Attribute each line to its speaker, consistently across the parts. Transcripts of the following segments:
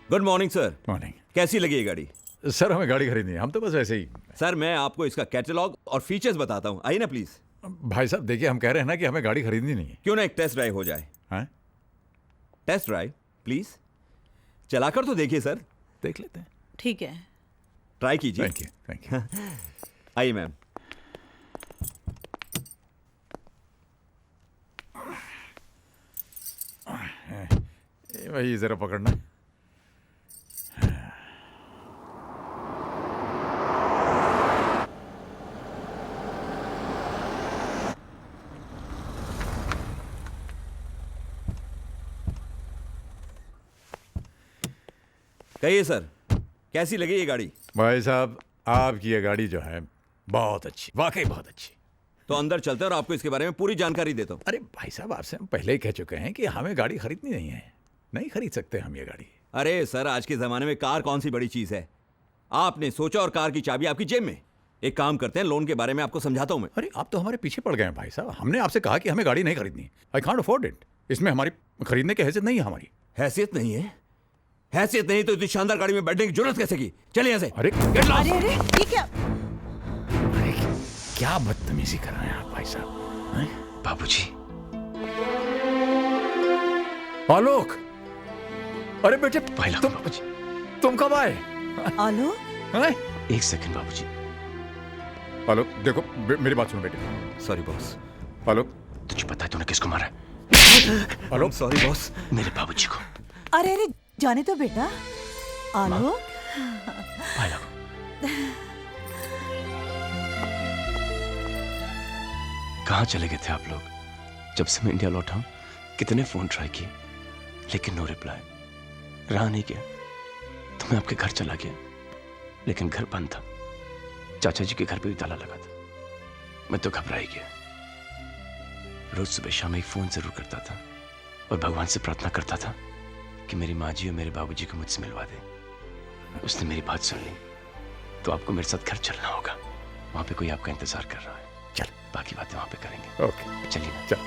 Speaker 1: Good morning sir.
Speaker 2: Morning.
Speaker 1: कैसी लगी ये गाड़ी?
Speaker 2: सर हमें गाड़ी खरीदनी है, हम तो बस ऐसे ही।
Speaker 1: सर मैं आपको इसका कैटलॉग और फीचर्स बताता हूँ, आइए ना प्लीज।
Speaker 2: भाई साहब देखिए, हम कह रहे हैं ना कि हमें गाड़ी खरीदनी नहीं है।
Speaker 1: क्यों ना एक टेस्ट ड्राइव हो जाए?
Speaker 2: हैं?
Speaker 1: टेस्ट ड्राइव प्लीज, चलाकर तो देखिए सर।
Speaker 2: देख लेते हैं।
Speaker 3: ठीक है,
Speaker 1: ट्राई कीजिए।
Speaker 2: Thank you, thank you.
Speaker 1: आइए मैम।
Speaker 2: वही जरा पकड़ना।
Speaker 1: कहिए सर, कैसी लगी ये गाड़ी?
Speaker 2: भाई साहब आपकी ये गाड़ी जो है बहुत अच्छी, वाकई बहुत अच्छी।
Speaker 1: तो अंदर चलते हैं और आपको इसके बारे में पूरी जानकारी देता हूँ।
Speaker 2: अरे भाई साहब आपसे हम पहले ही कह चुके हैं कि हमें गाड़ी खरीदनी नहीं है, नहीं खरीद सकते हम ये गाड़ी।
Speaker 1: अरे सर, आज के जमाने में कार कौन सी बड़ी चीज है? आपने सोचा और कार की चाबी आपकी जेब में। एक काम करते हैं, लोन के बारे में आपको समझाता हूँ मैं।
Speaker 2: अरे आप तो हमारे पीछे पड़ गए हैं भाई साहब, हमने आपसे कहा कि हमें गाड़ी नहीं खरीदनी। I can't afford it. इसमें हमारी खरीदने की हैसियत नहीं है हमारी।
Speaker 1: हैसियत नहीं है? हैसियत नहीं तो इतनी शानदार गाड़ी में बैठने की जरूरत कैसे की? चलिए यहाँ से।
Speaker 2: अरे
Speaker 1: Get lost!
Speaker 3: अरे अरे ये क्या?
Speaker 2: अरे क्या बदतमीजी कर रहे हैं आप भाई साहब? हैं?
Speaker 4: बाबूजी।
Speaker 2: आलोक, अरे बेटे
Speaker 4: भाई
Speaker 2: तुम
Speaker 4: बाबूजी।
Speaker 2: तुम कब आए?
Speaker 3: आलो,
Speaker 2: हैं?
Speaker 4: एक सेकंड बाबूजी।
Speaker 2: आलोक देखो, मेरी बात सुनो बेटे।
Speaker 1: Sorry boss.
Speaker 2: आलोक,
Speaker 4: तुझे पता है तूने किसको मारा?
Speaker 2: आलोक
Speaker 1: सॉरी बॉस।
Speaker 4: मेरे बाबूजी को।
Speaker 3: अरे अरे जाने तो बेटा। आलो,
Speaker 4: भाई लोग, कहाँ चले गए थे आप लोग? जब से मैं इंडिया लौटा हूं, कितने फोन ट्राई किए, लेकिन नो रिप्लाई। रहा नहीं गया तो मैं आपके घर चला गया, लेकिन घर बंद था। चाचा जी के घर पे भी ताला लगा था। मैं तो घबरा ही गया। रोज सुबह शाम एक फोन जरूर करता था और भगवान से प्रार्थना करता था कि मेरी माँ जी और मेरे बाबूजी को मुझसे मिलवा दे। उसने मेरी बात सुन ली, तो आपको मेरे साथ घर चलना होगा। वहां पे कोई आपका इंतजार कर रहा है। चल, बाकी बातें वहां पे करेंगे।
Speaker 2: ओके
Speaker 4: चलिए ना।
Speaker 2: चल।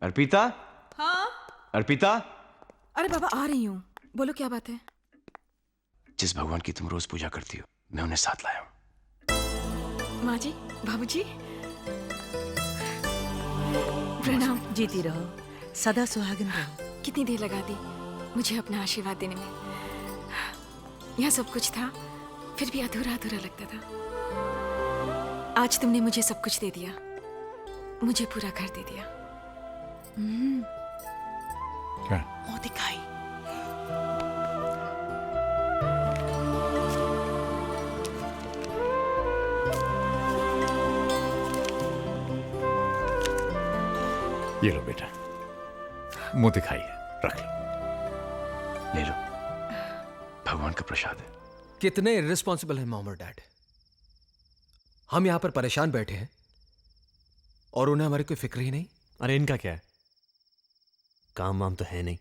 Speaker 4: अर्पिता,
Speaker 5: हाँ?
Speaker 4: अर्पिता।
Speaker 5: अरे बाबा आ रही हूँ, बोलो क्या बात है?
Speaker 4: जिस भगवान की तुम रोज पूजा करती हो, मैं उन्हें साथ लाया हूँ।
Speaker 5: माँ जी, बाबूजी, प्रणाम।
Speaker 3: जीती रहो, सदा सुहागन रहो।
Speaker 5: कितनी देर लगा दी मुझे अपना आशीर्वाद देने में। यहाँ सब कुछ था, फिर भी अधूरा अधूरा लगता था। आज तुमने मुझे सब कुछ दे दिया, मुझे पूरा घर दे दिया।
Speaker 2: क्या?
Speaker 3: मुंह दिखाई।
Speaker 2: ये लो बेटा, मुंह दिखाई है, रख लो।
Speaker 4: ले लो, भगवान का प्रसाद है।
Speaker 6: कितने इर्रिस्पॉन्सिबल हैं मॉम और डैड। हम यहां पर परेशान बैठे हैं और उन्हें हमारी कोई फिक्र ही नहीं।
Speaker 7: अरे इनका क्या है, काम वाम तो है नहीं,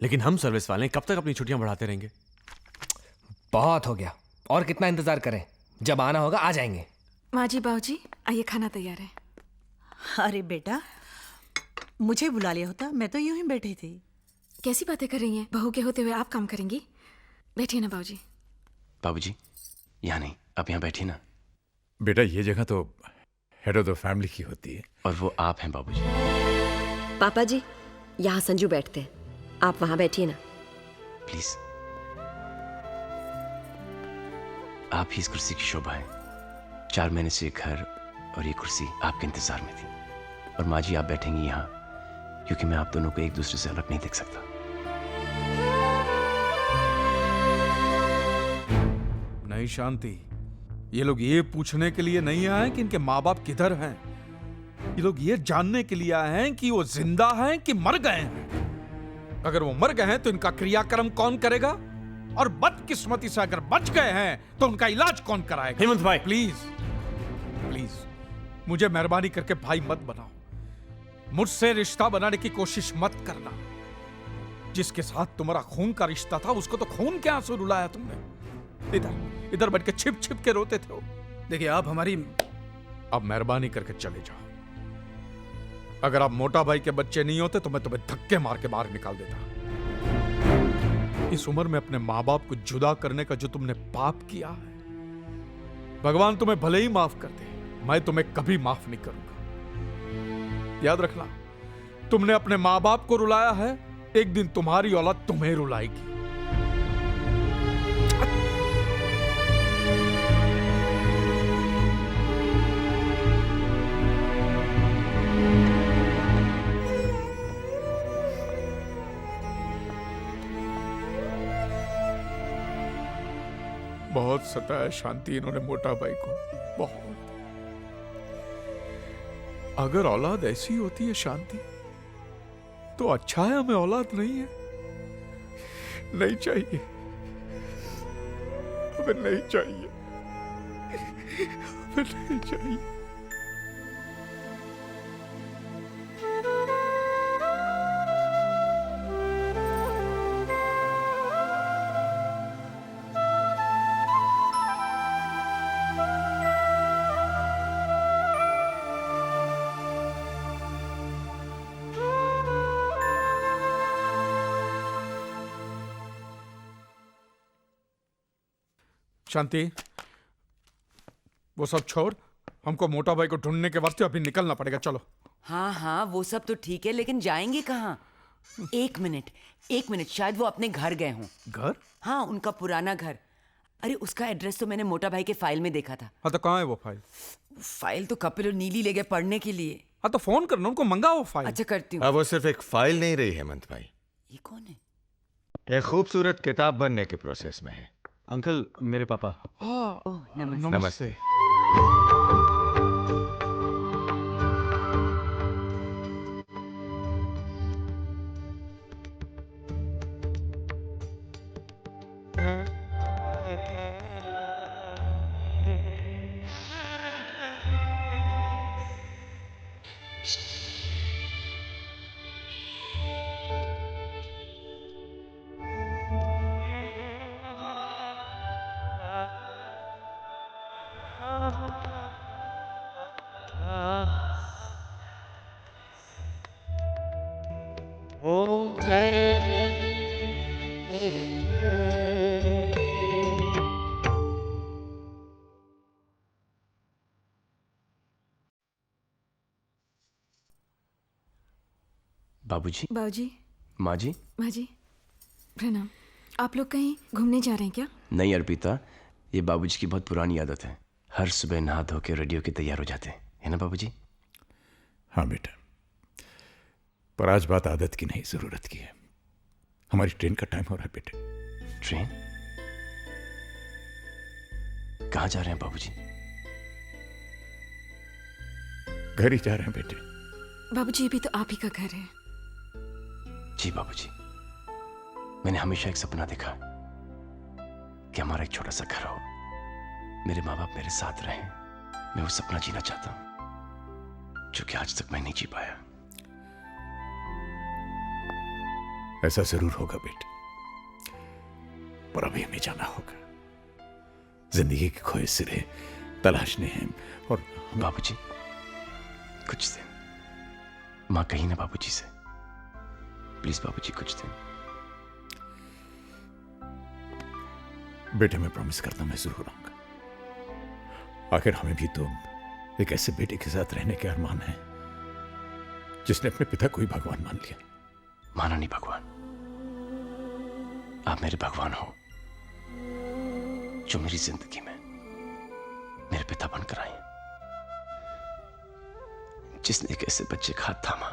Speaker 7: लेकिन हम सर्विस वाले हैं, कब तक अपनी छुट्टियां बढ़ाते रहेंगे?
Speaker 6: बहुत हो गया, और कितना इंतजार करें? जब आना होगा आ जाएंगे।
Speaker 5: माँ जी, बाबूजी, आइए, खाना तैयार है।
Speaker 3: अरे बेटा, मुझे बुला लिया होता, मैं तो यूं ही बैठी थी।
Speaker 5: कैसी बातें कर रही हैं? बहू के होते हुए आप काम करेंगी? बैठिए ना बाबूजी।
Speaker 4: बाबूजी, यहाँ नहीं, आप यहाँ बैठिए ना।
Speaker 2: बेटा ये जगह तो हेड ऑफ द फैमिली की होती है।
Speaker 4: और वो आप हैं बाबूजी।
Speaker 8: पापा जी, यहाँ संजू बैठते हैं, आप वहां बैठिए ना।
Speaker 4: प्लीज। आप ही इस कुर्सी की शोभा है। 4 महीने से ये घर और ये कुर्सी आपके इंतजार में थी। और माँ जी, आप बैठेंगी यहाँ क्योंकि मैं आप दोनों को एक दूसरे से अलग नहीं देख सकता।
Speaker 9: नहीं शांति, ये लोग ये पूछने के लिए नहीं आए कि इनके माँ बाप किधर हैं। ये लोग ये जानने के लिए आए हैं कि वो जिंदा हैं कि मर गए हैं। अगर वो मर गए हैं तो इनका क्रियाक्रम कौन करेगा, और बदकिस्मती से अगर बच गए हैं तो उनका इलाज कौन कराएगा?
Speaker 7: हेमंत भाई,
Speaker 9: प्लीज प्लीज, मुझे मेहरबानी करके भाई मत बनाओ। मुझसे रिश्ता बनाने की कोशिश मत करना। जिसके साथ तुम्हारा खून का रिश्ता था उसको तो खून के आंसू रुलाया तुमने। इधर इधर बैठ के छिप छिप के रोते थे।
Speaker 10: देखिए, आप हमारी
Speaker 9: अब मेहरबानी करके चले जाओ। अगर आप मोटा भाई के बच्चे नहीं होते तो मैं तुम्हें धक्के मार के बाहर निकाल देता। इस उम्र में अपने माँ बाप को जुदा करने का जो तुमने पाप किया है, भगवान तुम्हें भले ही माफ कर दे, मैं तुम्हें कभी माफ नहीं करूंगा। याद रखना, तुमने अपने माँ बाप को रुलाया है, एक दिन तुम्हारी औलाद तुम्हें रुलाएगी। बहुत सताया शांति इन्होंने मोटा भाई को, बहुत। अगर औलाद ऐसी होती है शांति, तो अच्छा है हमें औलाद नहीं है। नहीं चाहिए, हमें नहीं चाहिए, हमें नहीं चाहिए। शांति, वो सब छोड़, हमको मोटा भाई को ढूंढने के वास्ते अभी निकलना पड़ेगा। चलो।
Speaker 10: हाँ हाँ, वो सब तो ठीक है, लेकिन जाएंगे कहाँ? एक मिनट, शायद वो अपने घर गए हों।
Speaker 9: घर?
Speaker 10: हाँ, उनका पुराना घर। अरे उसका एड्रेस तो मैंने मोटा भाई के फाइल में देखा था।
Speaker 9: हाँ तो कहाँ है वो फाइल?
Speaker 10: फाइल तो कपिल और नीली ले गए पढ़ने के लिए।
Speaker 9: हाँ तो फोन करना, उनको मंगाओ वो फाइल।
Speaker 10: अच्छा, करती हूँ।
Speaker 11: अब वो सिर्फ एक फाइल नहीं रही हेमंत भाई,
Speaker 10: ये कौन है?
Speaker 11: एक खूबसूरत किताब बनने के प्रोसेस में है।
Speaker 7: अंकल, मेरे पापा।
Speaker 10: ओह, नमस्ते।
Speaker 11: नमस्ते।
Speaker 4: बाबूजी,
Speaker 5: बाबूजी,
Speaker 4: माँ जी,
Speaker 5: माँ जी, प्रणाम। आप लोग कहीं घूमने जा रहे हैं क्या?
Speaker 4: नहीं अर्पिता, ये बाबूजी की बहुत पुरानी आदत है। हर सुबह नहा धो के रेडियो के तैयार हो जाते हैं, है ना बाबूजी?
Speaker 2: हाँ बेटा, पर आज बात आदत की नहीं, जरूरत की है। हमारी ट्रेन का टाइम हो रहा है बेटे।
Speaker 4: ट्रेन? कहाँ जा रहे हैं बाबूजी?
Speaker 2: घर ही जा रहे हैं बेटे।
Speaker 5: बाबूजी, ये भी तो आप ही का घर है।
Speaker 4: जी बाबूजी, मैंने हमेशा एक सपना देखा कि हमारा एक छोटा सा घर हो, मेरे माँ बाप मेरे साथ रहें। मैं वो सपना जीना चाहता हूं जो कि आज तक मैं नहीं जी पाया।
Speaker 2: ऐसा जरूर होगा बेटे, पर अभी हमें जाना होगा। जिंदगी के खोए सिरे तलाशने हैं। और
Speaker 4: बाबूजी, कुछ दिन माँ कही ना बाबूजी से, प्लीज बाबूजी कुछ दिन।
Speaker 2: बेटे मैं प्रॉमिस करता हूं, मैं जरूर आऊंगा। आखिर हमें भी तो एक ऐसे बेटे के साथ रहने के अरमान है जिसने अपने पिता को ही भगवान मान लिया।
Speaker 4: माना नहीं भगवान, आप मेरे भगवान हो जो मेरी जिंदगी में मेरे पिता बनकर आए, जिसने एक ऐसे बच्चे का हाथ थामा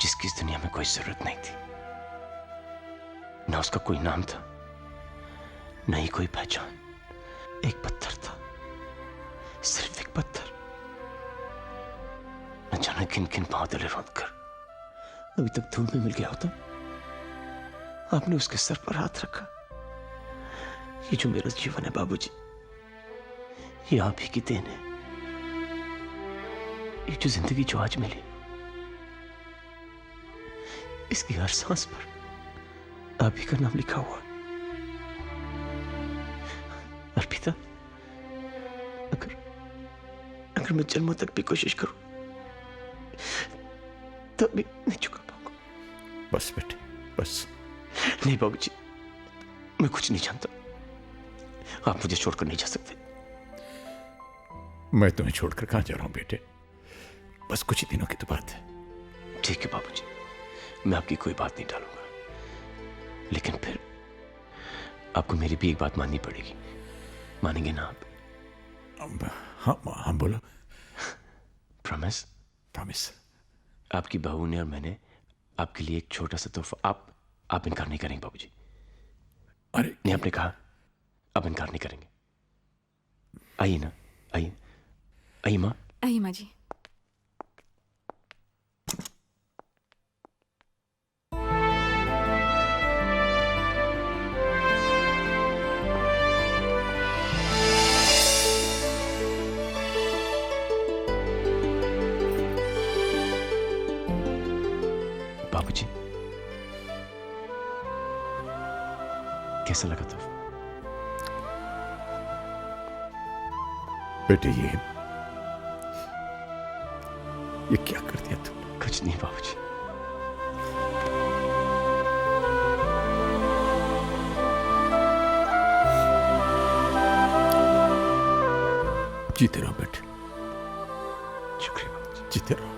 Speaker 4: जिसकी इस दुनिया में कोई जरूरत नहीं थी। ना उसका कोई नाम था, न ही कोई पहचान। एक पत्थर था, सिर्फ एक पत्थर। न जाने किन किन पांव तले रोंद कर अभी तक धूल में मिल गया होता। आपने उसके सर पर हाथ रखा। ये जो मेरा जीवन है बाबूजी, ये आप ही की देन है। ये जो जिंदगी जो आज मिली, इसकी हर सांस पर आप ही का नाम लिखा हुआ। अर्पिता, अगर मैं जन्मों तक भी कोशिश करूं तब भी नहीं चुका पाऊंगा।
Speaker 2: बस बेटे, बस।
Speaker 4: नहीं बाबूजी, मैं कुछ नहीं जानता। आप मुझे छोड़कर नहीं जा सकते।
Speaker 2: मैं तुम्हें छोड़कर कहां जा रहा हूं बेटे? बस कुछ ही दिनों की तो बात है।
Speaker 4: ठीक है बाबूजी, मैं आपकी कोई बात नहीं टालूंगा, लेकिन फिर आपको मेरी भी एक बात माननी पड़ेगी। मानेंगे ना आप?
Speaker 2: हाँ बोलो।
Speaker 4: प्रॉमिस?
Speaker 2: प्रॉमिस।
Speaker 4: आपकी बहू ने और मैंने आपके लिए एक छोटा सा तोहफा। आप इनकार नहीं करेंगे बाबूजी?
Speaker 2: अरे
Speaker 4: नहीं, आपने कहा आप इनकार नहीं करेंगे। आइए ना, आइए आइए माँ।
Speaker 5: आइए माँ जी।
Speaker 4: बाबूजी, कैसा लगा तोहफा?
Speaker 2: बेटे ये क्या कर दिया तुमने?
Speaker 4: कुछ नहीं बाबूजी।
Speaker 2: जीते रहो बेटे,
Speaker 4: शुक्रिया बाबूजी।
Speaker 2: जीते रहो।